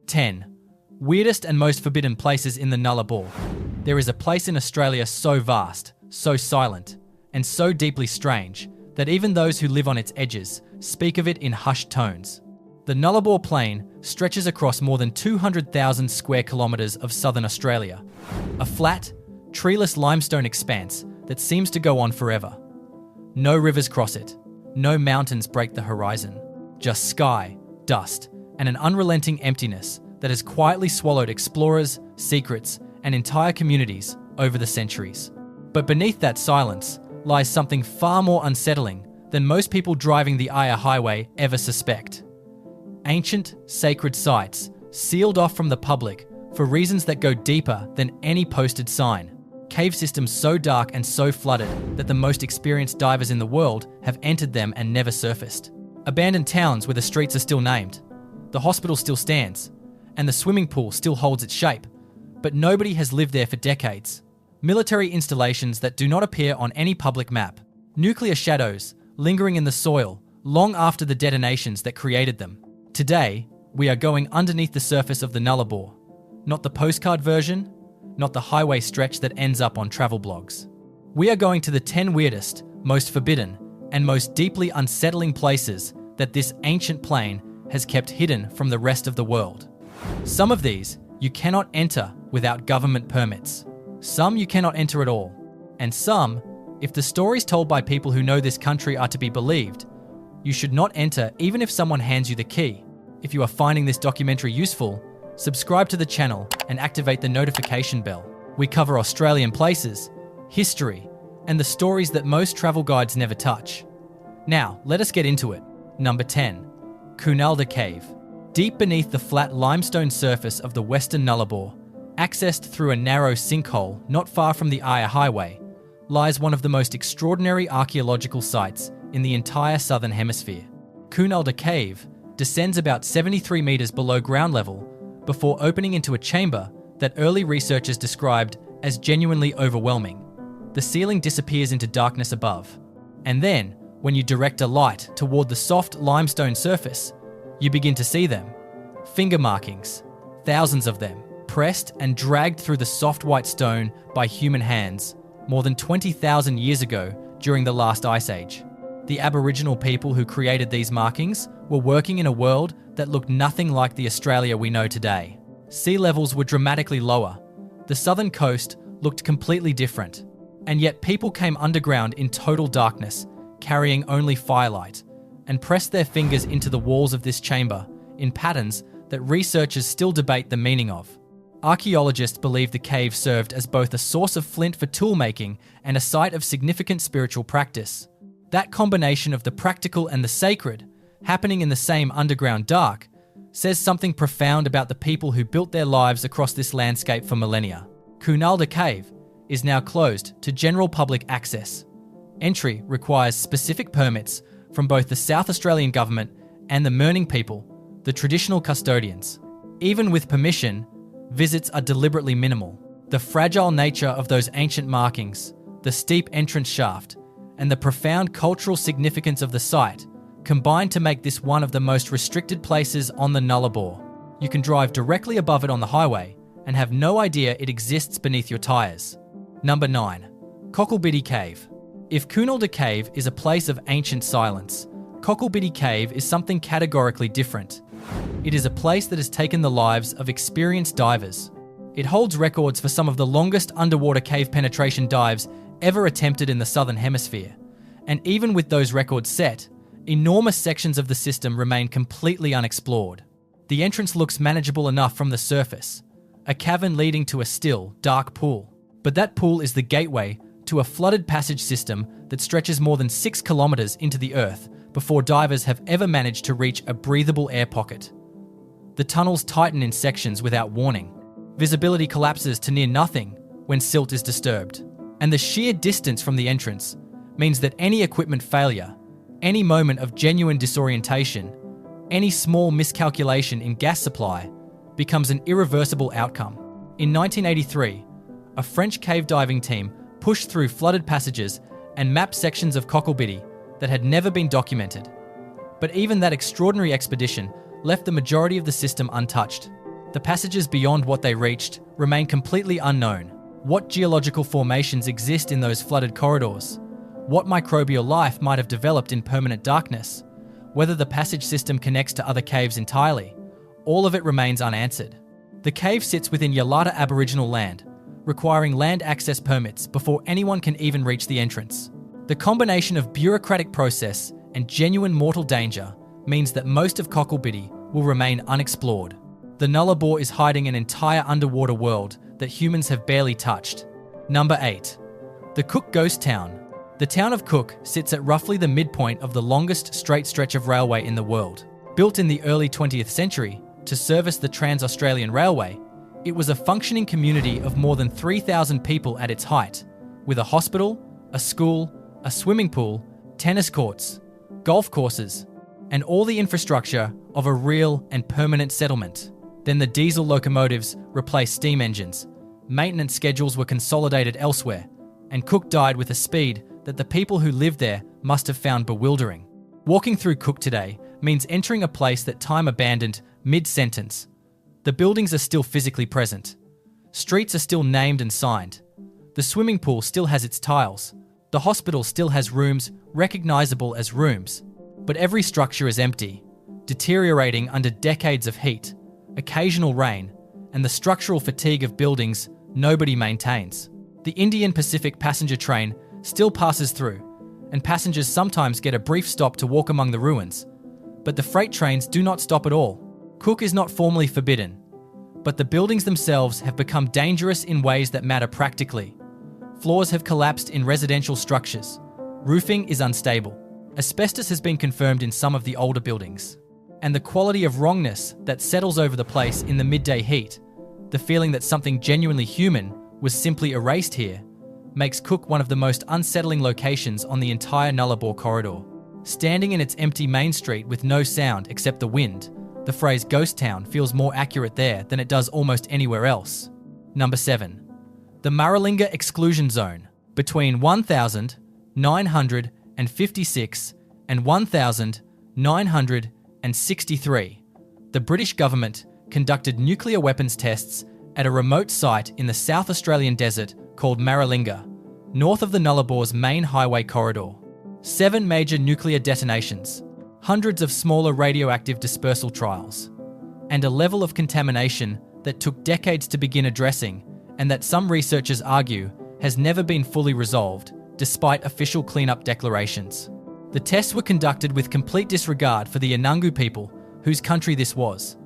10. Weirdest and most forbidden places in the Nullarbor. There is a place in Australia so vast, so silent, and so deeply strange that even those who live on its edges speak of it in hushed tones. The Nullarbor Plain stretches across more than 200,000 square kilometres of southern Australia, a flat, treeless limestone expanse that seems to go on forever. No rivers cross it, no mountains break the horizon, just sky, dust, and an unrelenting emptiness that has quietly swallowed explorers, secrets, and entire communities over the centuries. But beneath that silence lies something far more unsettling than most people driving the Aya Highway ever suspect. Ancient, sacred sites sealed off from the public for reasons that go deeper than any posted sign. Cave systems so dark and so flooded that the most experienced divers in the world have entered them and never surfaced. Abandoned towns where the streets are still named. The hospital still stands, and the swimming pool still holds its shape, but nobody has lived there for decades. Military installations that do not appear on any public map. Nuclear shadows lingering in the soil long after the detonations that created them. Today, we are going underneath the surface of the Nullarbor. Not the postcard version, not the highway stretch that ends up on travel blogs. We are going to the 10 weirdest, most forbidden, and most deeply unsettling places that this ancient plain has kept hidden from the rest of the world. Some of these you cannot enter without government permits. Some you cannot enter at all. And some, if the stories told by people who know this country are to be believed, you should not enter even if someone hands you the key. If you are finding this documentary useful, subscribe to the channel and activate the notification bell. We cover Australian places, history, and the stories that most travel guides never touch. Now, let us get into it. Number 10. Koonalda Cave. Deep beneath the flat limestone surface of the western Nullarbor, accessed through a narrow sinkhole not far from the Aya Highway, lies one of the most extraordinary archaeological sites in the entire southern hemisphere. Koonalda Cave descends about 73 metres below ground level before opening into a chamber that early researchers described as genuinely overwhelming. The ceiling disappears into darkness above, and then, when you direct a light toward the soft limestone surface, you begin to see them. Finger markings, thousands of them, pressed and dragged through the soft white stone by human hands more than 20,000 years ago during the last ice age. The Aboriginal people who created these markings were working in a world that looked nothing like the Australia we know today. Sea levels were dramatically lower. The southern coast looked completely different. And yet people came underground in total darkness, carrying only firelight, and pressed their fingers into the walls of this chamber in patterns that researchers still debate the meaning of. Archaeologists believe the cave served as both a source of flint for tool making and a site of significant spiritual practice. That combination of the practical and the sacred, happening in the same underground dark, says something profound about the people who built their lives across this landscape for millennia. Koonalda Cave is now closed to general public access. Entry requires specific permits from both the South Australian government and the Murning people, the traditional custodians. Even with permission, visits are deliberately minimal. The fragile nature of those ancient markings, the steep entrance shaft, and the profound cultural significance of the site combine to make this one of the most restricted places on the Nullarbor. You can drive directly above it on the highway and have no idea it exists beneath your tyres. Number 9. Cocklebiddy Cave. If Koonalda Cave is a place of ancient silence, Cocklebiddy Cave is something categorically different. It is a place that has taken the lives of experienced divers. It holds records for some of the longest underwater cave penetration dives ever attempted in the southern hemisphere. And even with those records set, enormous sections of the system remain completely unexplored. The entrance looks manageable enough from the surface, a cavern leading to a still, dark pool. But that pool is the gateway to a flooded passage system that stretches more than 6 kilometres into the earth before divers have ever managed to reach a breathable air pocket. The tunnels tighten in sections without warning. Visibility collapses to near nothing when silt is disturbed. And the sheer distance from the entrance means that any equipment failure, any moment of genuine disorientation, any small miscalculation in gas supply becomes an irreversible outcome. In 1983, a French cave diving team pushed through flooded passages and mapped sections of Cocklebiddy that had never been documented. But even that extraordinary expedition left the majority of the system untouched. The passages beyond what they reached remain completely unknown. What geological formations exist in those flooded corridors? What microbial life might have developed in permanent darkness? Whether the passage system connects to other caves entirely, all of it remains unanswered. The cave sits within Yalata Aboriginal land, requiring land access permits before anyone can even reach the entrance. The combination of bureaucratic process and genuine mortal danger means that most of Cocklebiddy will remain unexplored. The Nullarbor is hiding an entire underwater world that humans have barely touched. Number 8. The Cook Ghost Town. The town of Cook sits at roughly the midpoint of the longest straight stretch of railway in the world. Built in the early 20th century to service the Trans-Australian Railway, it was a functioning community of more than 3,000 people at its height, with a hospital, a school, a swimming pool, tennis courts, golf courses, and all the infrastructure of a real and permanent settlement. Then the diesel locomotives replaced steam engines, maintenance schedules were consolidated elsewhere, and Cook died with a speed that the people who lived there must have found bewildering. Walking through Cook today means entering a place that time abandoned mid-sentence. The buildings are still physically present. Streets are still named and signed. The swimming pool still has its tiles. The hospital still has rooms recognizable as rooms. But every structure is empty, deteriorating under decades of heat, occasional rain, and the structural fatigue of buildings nobody maintains. The Indian Pacific passenger train still passes through, and passengers sometimes get a brief stop to walk among the ruins. But the freight trains do not stop at all. Cook is not formally forbidden, but the buildings themselves have become dangerous in ways that matter practically. Floors have collapsed in residential structures. Roofing is unstable. Asbestos has been confirmed in some of the older buildings. And the quality of wrongness that settles over the place in the midday heat, the feeling that something genuinely human was simply erased here, makes Cook one of the most unsettling locations on the entire Nullarbor corridor. Standing in its empty main street with no sound except the wind, the phrase ghost town feels more accurate there than it does almost anywhere else. Number 7. The Maralinga exclusion zone. Between 1956 and 1963, the British government conducted nuclear weapons tests at a remote site in the South Australian desert called Maralinga, north of the Nullarbor's main highway corridor. 7 major nuclear detonations, hundreds of smaller radioactive dispersal trials, and a level of contamination that took decades to begin addressing and that some researchers argue has never been fully resolved, despite official cleanup declarations. The tests were conducted with complete disregard for the Anangu people, whose country this was.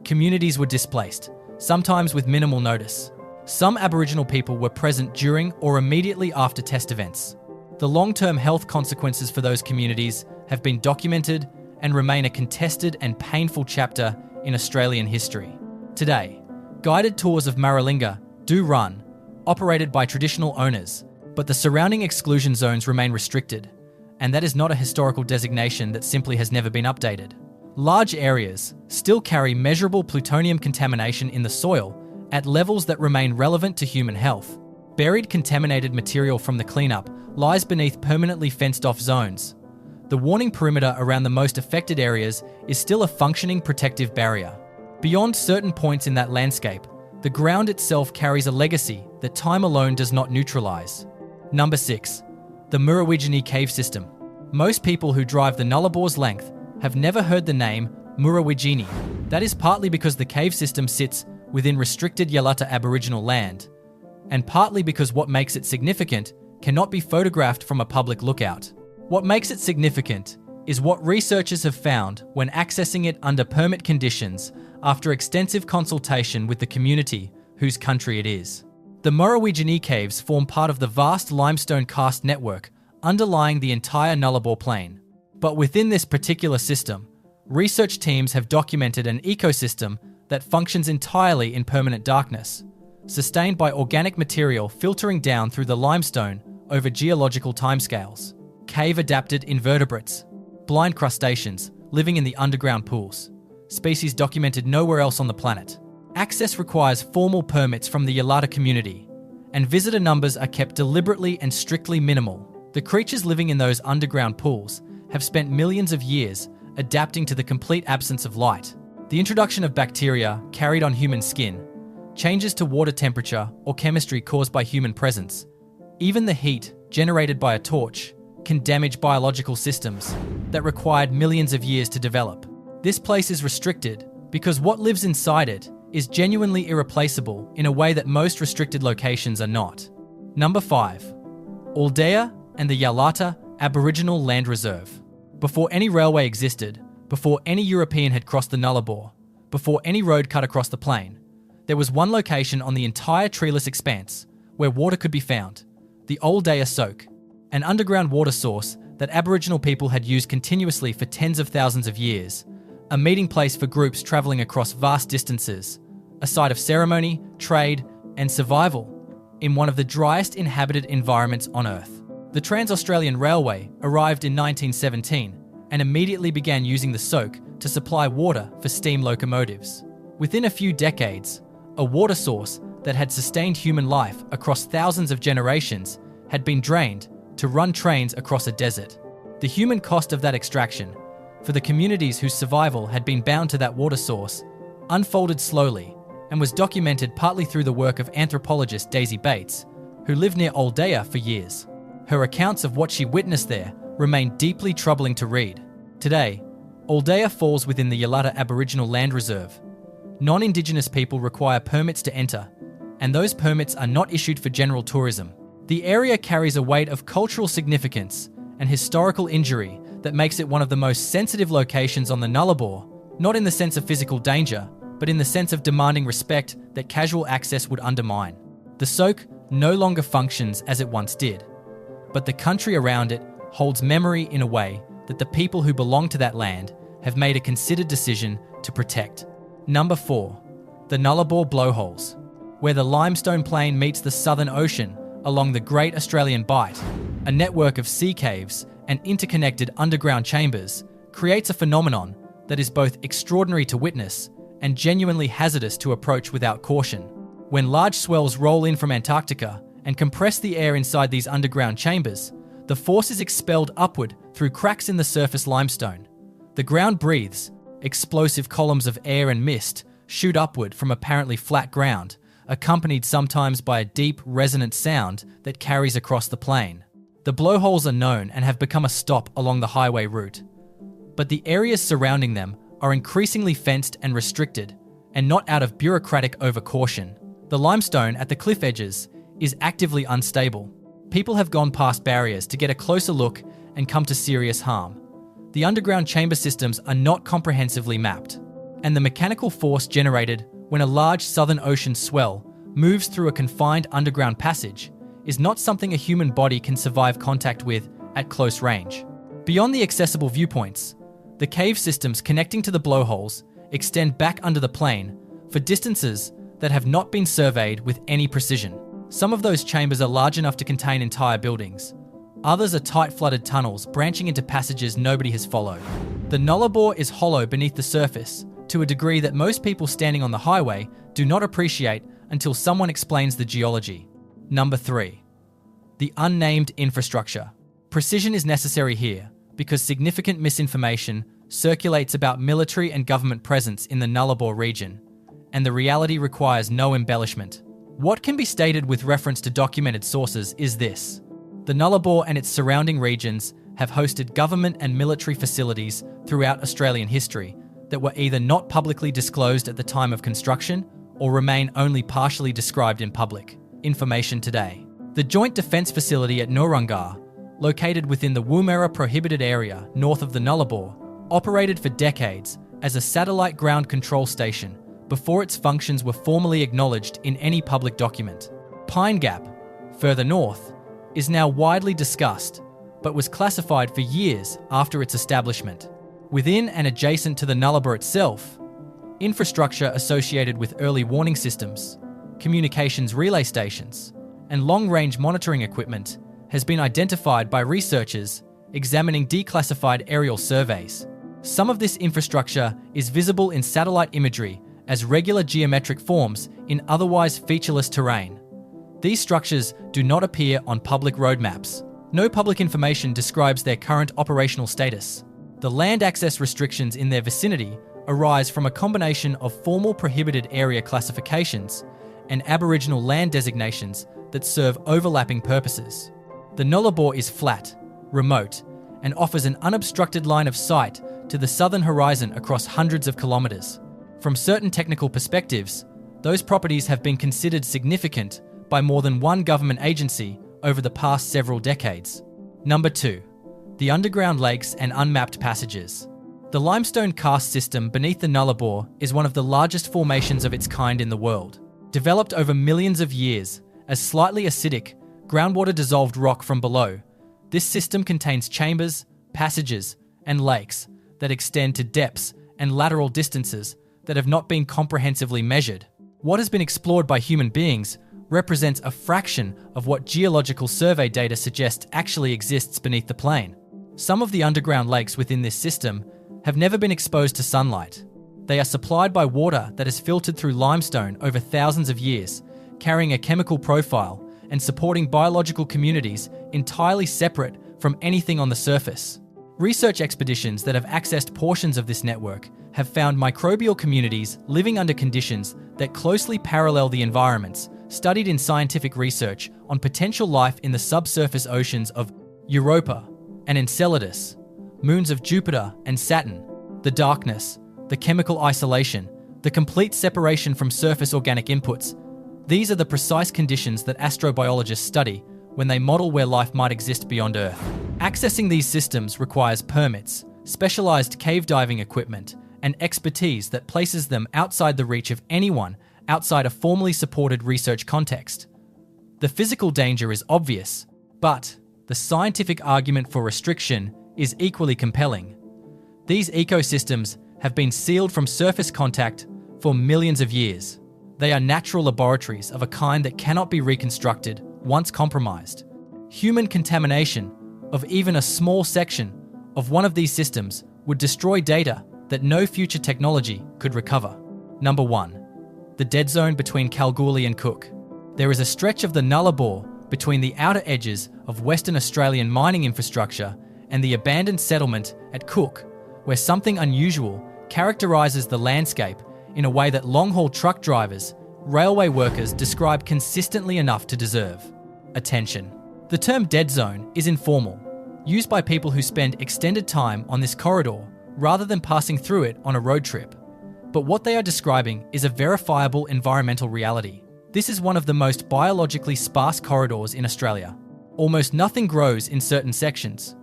Communities were displaced, sometimes with minimal notice. Some Aboriginal people were present during or immediately after test events. The long-term health consequences for those communities have been documented and remain a contested and painful chapter in Australian history. Today, guided tours of Maralinga do run, operated by traditional owners, but the surrounding exclusion zones remain restricted, and that is not a historical designation that simply has never been updated. Large areas still carry measurable plutonium contamination in the soil at levels that remain relevant to human health. Buried contaminated material from the cleanup lies beneath permanently fenced-off zones. The warning perimeter around the most affected areas is still a functioning protective barrier. Beyond certain points in that landscape, the ground itself carries a legacy that time alone does not neutralize. Number 6. The Murrawijinie Cave system. Most people who drive the Nullarbor's length have never heard the name Murrawijinie. That is partly because the cave system sits within restricted Yalata Aboriginal land, and partly because what makes it significant cannot be photographed from a public lookout. What makes it significant is what researchers have found when accessing it under permit conditions after extensive consultation with the community whose country it is. The Murrawijinie Caves form part of the vast limestone karst network underlying the entire Nullarbor plain. But within this particular system, research teams have documented an ecosystem that functions entirely in permanent darkness, sustained by organic material filtering down through the limestone over geological timescales. Cave-adapted invertebrates, blind crustaceans living in the underground pools, species documented nowhere else on the planet. Access requires formal permits from the Yalata community, and visitor numbers are kept deliberately and strictly minimal. The creatures living in those underground pools have spent millions of years adapting to the complete absence of light. The introduction of bacteria carried on human skin, changes to water temperature or chemistry caused by human presence, even the heat generated by a torch can damage biological systems that required millions of years to develop. This place is restricted because what lives inside it is genuinely irreplaceable in a way that most restricted locations are not. Number 5. Ooldea and the Yalata Aboriginal Land Reserve. Before any railway existed, before any European had crossed the Nullarbor, before any road cut across the plain, there was one location on the entire treeless expanse where water could be found, the Ooldea Soak, an underground water source that Aboriginal people had used continuously for tens of thousands of years, a meeting place for groups travelling across vast distances, a site of ceremony, trade, and survival in one of the driest inhabited environments on Earth. The Trans-Australian Railway arrived in 1917 and immediately began using the soak to supply water for steam locomotives. Within a few decades, a water source that had sustained human life across thousands of generations had been drained to run trains across a desert. The human cost of that extraction, for the communities whose survival had been bound to that water source, unfolded slowly and was documented partly through the work of anthropologist Daisy Bates, who lived near Ooldea for years. Her accounts of what she witnessed there remain deeply troubling to read. Today, Ooldea falls within the Yalata Aboriginal Land Reserve. Non-Indigenous people require permits to enter, and those permits are not issued for general tourism. The area carries a weight of cultural significance and historical injury that makes it one of the most sensitive locations on the Nullarbor, not in the sense of physical danger, but in the sense of demanding respect that casual access would undermine. The soak no longer functions as it once did, but the country around it holds memory in a way that the people who belong to that land have made a considered decision to protect. Number 4. The Nullarbor blowholes. Where the limestone plain meets the Southern Ocean along the Great Australian Bight, a network of sea caves and interconnected underground chambers creates a phenomenon that is both extraordinary to witness and genuinely hazardous to approach without caution. When large swells roll in from Antarctica and compress the air inside these underground chambers, the force is expelled upward through cracks in the surface limestone. The ground breathes, explosive columns of air and mist shoot upward from apparently flat ground, accompanied sometimes by a deep, resonant sound that carries across the plain. The blowholes are known and have become a stop along the highway route, but the areas surrounding them are increasingly fenced and restricted, and not out of bureaucratic overcaution. The limestone at the cliff edges is actively unstable. People have gone past barriers to get a closer look and come to serious harm. The underground chamber systems are not comprehensively mapped, and the mechanical force generated when a large Southern Ocean swell moves through a confined underground passage is not something a human body can survive contact with at close range. Beyond the accessible viewpoints, the cave systems connecting to the blowholes extend back under the plain for distances that have not been surveyed with any precision. Some of those chambers are large enough to contain entire buildings. Others are tight flooded tunnels branching into passages nobody has followed. The Nullarbor is hollow beneath the surface to a degree that most people standing on the highway do not appreciate until someone explains the geology. Number 3. The unnamed infrastructure. Precision is necessary here because significant misinformation circulates about military and government presence in the Nullarbor region, and the reality requires no embellishment. What can be stated with reference to documented sources is this: the Nullarbor and its surrounding regions have hosted government and military facilities throughout Australian history that were either not publicly disclosed at the time of construction or remain only partially described in public information today. The Joint Defence Facility at Nurrawijinie, located within the Woomera Prohibited Area north of the Nullarbor, operated for decades as a satellite ground control station before its functions were formally acknowledged in any public document. Pine Gap, further north, is now widely discussed, but was classified for years after its establishment. Within and adjacent to the Nullarbor itself, infrastructure associated with early warning systems, communications relay stations, and long-range monitoring equipment has been identified by researchers examining declassified aerial surveys. Some of this infrastructure is visible in satellite imagery as regular geometric forms in otherwise featureless terrain. These structures do not appear on public road maps. No public information describes their current operational status. The land access restrictions in their vicinity arise from a combination of formal prohibited area classifications and Aboriginal land designations that serve overlapping purposes. The Nullarbor is flat, remote, and offers an unobstructed line of sight to the southern horizon across hundreds of kilometres. From certain technical perspectives, those properties have been considered significant by more than one government agency over the past several decades. Number 2. The underground lakes and unmapped passages. The limestone karst system beneath the Nullarbor is one of the largest formations of its kind in the world. Developed over millions of years as slightly acidic, groundwater-dissolved rock from below, this system contains chambers, passages, and lakes that extend to depths and lateral distances that have not been comprehensively measured. What has been explored by human beings represents a fraction of what geological survey data suggests actually exists beneath the plain. Some of the underground lakes within this system have never been exposed to sunlight. They are supplied by water that has filtered through limestone over thousands of years, carrying a chemical profile and supporting biological communities entirely separate from anything on the surface. Research expeditions that have accessed portions of this network have found microbial communities living under conditions that closely parallel the environments studied in scientific research on potential life in the subsurface oceans of Europa and Enceladus, moons of Jupiter and Saturn. The darkness, the chemical isolation, the complete separation from surface organic inputs. These are the precise conditions that astrobiologists study when they model where life might exist beyond Earth. Accessing these systems requires permits, specialized cave diving equipment, and expertise that places them outside the reach of anyone outside a formally supported research context. The physical danger is obvious, but the scientific argument for restriction is equally compelling. These ecosystems have been sealed from surface contact for millions of years. They are natural laboratories of a kind that cannot be reconstructed once compromised. Human contamination of even a small section of one of these systems would destroy data that no future technology could recover. Number 1. The dead zone between Kalgoorlie and Cook. There is a stretch of the Nullarbor between the outer edges of Western Australian mining infrastructure and the abandoned settlement at Cook, where something unusual characterises the landscape in a way that long-haul truck drivers, railway workers describe consistently enough to deserve attention. The term dead zone is informal, used by people who spend extended time on this corridor rather than passing through it on a road trip. But what they are describing is a verifiable environmental reality. This is one of the most biologically sparse corridors in Australia. Almost nothing grows in certain sections.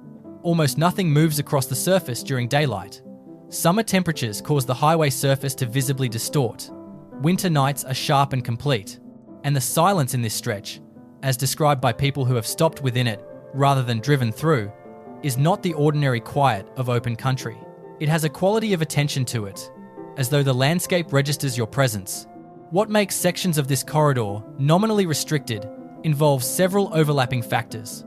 Almost nothing moves across the surface during daylight. Summer temperatures cause the highway surface to visibly distort. Winter nights are sharp and complete. And the silence in this stretch, as described by people who have stopped within it rather than driven through, is not the ordinary quiet of open country. It has a quality of attention to it, as though the landscape registers your presence. What makes sections of this corridor nominally restricted involves several overlapping factors.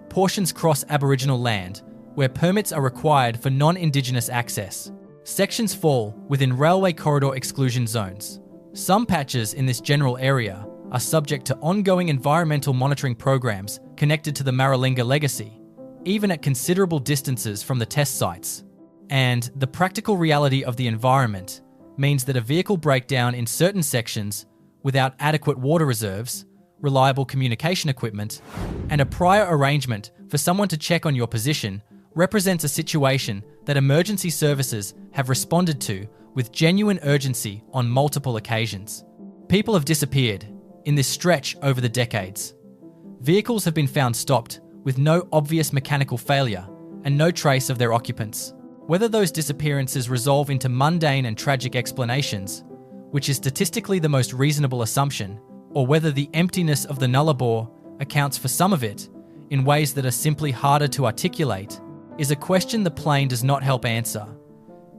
Portions cross Aboriginal land, where permits are required for non-Indigenous access. Sections fall within railway corridor exclusion zones. Some patches in this general area are subject to ongoing environmental monitoring programs connected to the Maralinga legacy, even at considerable distances from the test sites. And the practical reality of the environment means that a vehicle breakdown in certain sections without adequate water reserves, reliable communication equipment, and a prior arrangement for someone to check on your position represents a situation that emergency services have responded to with genuine urgency on multiple occasions. People have disappeared in this stretch over the decades. Vehicles have been found stopped with no obvious mechanical failure and no trace of their occupants. Whether those disappearances resolve into mundane and tragic explanations, which is statistically the most reasonable assumption, or whether the emptiness of the Nullarbor accounts for some of it in ways that are simply harder to articulate, is a question the plane does not help answer.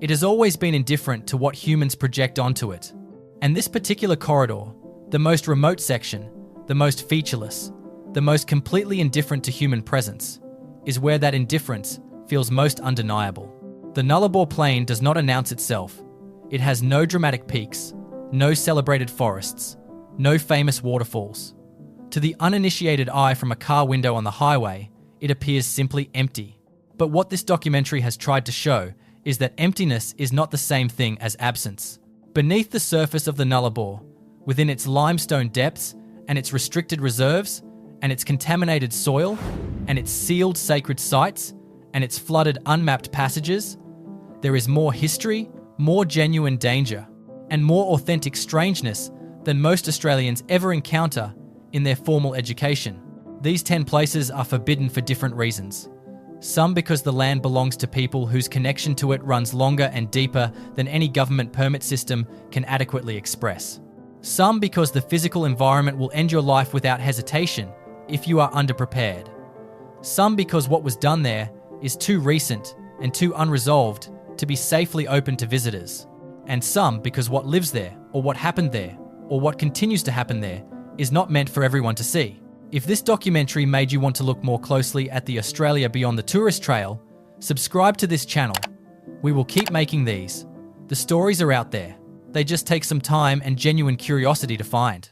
It has always been indifferent to what humans project onto it. And this particular corridor, the most remote section, the most featureless, the most completely indifferent to human presence, is where that indifference feels most undeniable. The Nullarbor plain does not announce itself. It has no dramatic peaks, no celebrated forests, no famous waterfalls. To the uninitiated eye from a car window on the highway, it appears simply empty. But what this documentary has tried to show is that emptiness is not the same thing as absence. Beneath the surface of the Nullarbor, within its limestone depths and its restricted reserves, and its contaminated soil, and its sealed sacred sites, and its flooded unmapped passages, there is more history, more genuine danger, and more authentic strangeness than most Australians ever encounter in their formal education. These 10 places are forbidden for different reasons. Some because the land belongs to people whose connection to it runs longer and deeper than any government permit system can adequately express. Some because the physical environment will end your life without hesitation if you are underprepared. Some because what was done there is too recent and too unresolved to be safely open to visitors. And some because what lives there, or what happened there, or what continues to happen there, is not meant for everyone to see. If this documentary made you want to look more closely at the Australia beyond the tourist trail, subscribe to this channel. We will keep making these. The stories are out there. They just take some time and genuine curiosity to find.